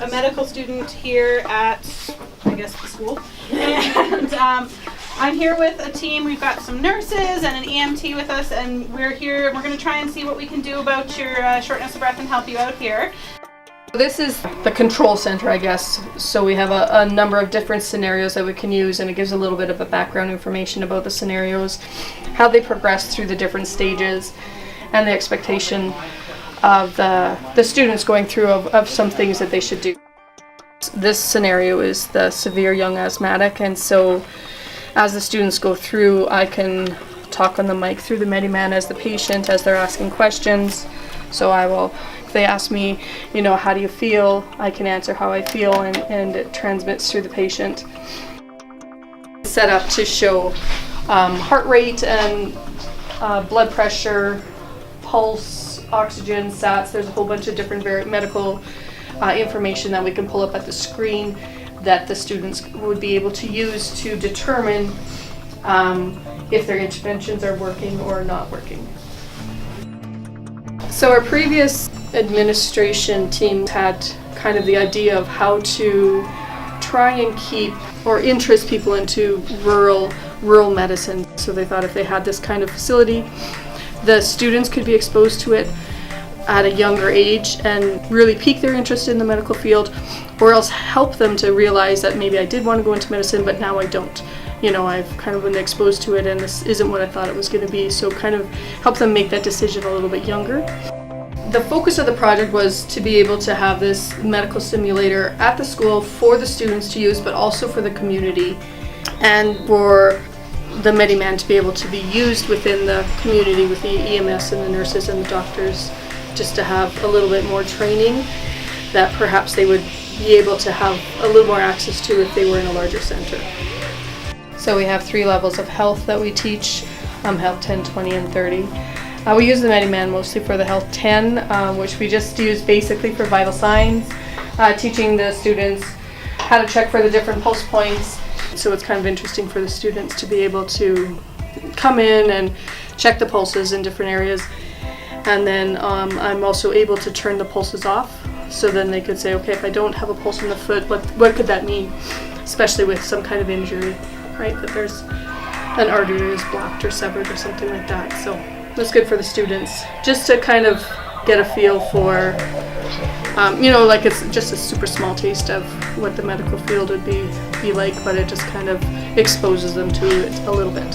a medical student here at, I guess, the school. And I'm here with a team. We've got some nurses and an EMT with us, and we're here and we're going to try and see what we can do about your shortness of breath and help you out here. This is the control center, I guess. So we have a number of different scenarios that we can use, and it gives a little bit of a background information about the scenarios, how they progress through the different stages, and the expectation of the students going through of some things that they should do. This scenario is the severe young asthmatic, and so as the students go through, I can talk on the mic through the Medi-Man as the patient, as they're asking questions. So I will, if they ask me, how do you feel, I can answer how I feel, and it transmits through the patient. Set up to show heart rate and blood pressure, pulse, oxygen, SATs. There's a whole bunch of different medical information that we can pull up at the screen that the students would be able to use to determine if their interventions are working or not working. So our previous administration team had kind of the idea of how to try and keep or interest people into rural medicine. So they thought if they had this kind of facility, the students could be exposed to it at a younger age and really pique their interest in the medical field, or else help them to realize that maybe I did want to go into medicine, but now I don't. I've kind of been exposed to it and this isn't what I thought it was going to be, so kind of help them make that decision a little bit younger. The focus of the project was to be able to have this medical simulator at the school for the students to use, but also for the community, and for the Medi-Man to be able to be used within the community with the EMS and the nurses and the doctors, just to have a little bit more training that perhaps they would be able to have a little more access to if they were in a larger center. So we have 3 levels of health that we teach, health 10, 20, and 30. We use the Medi-Man mostly for the health 10, which we just use basically for vital signs, teaching the students how to check for the different pulse points. So it's kind of interesting for the students to be able to come in and check the pulses in different areas. And then I'm also able to turn the pulses off, so then they could say, okay, if I don't have a pulse in the foot, what could that mean? Especially with some kind of injury, right? That there's an artery is blocked or severed or something like that. So that's good for the students, just to kind of get a feel for, like it's just a super small taste of what the medical field would be like, but it just kind of exposes them to it a little bit.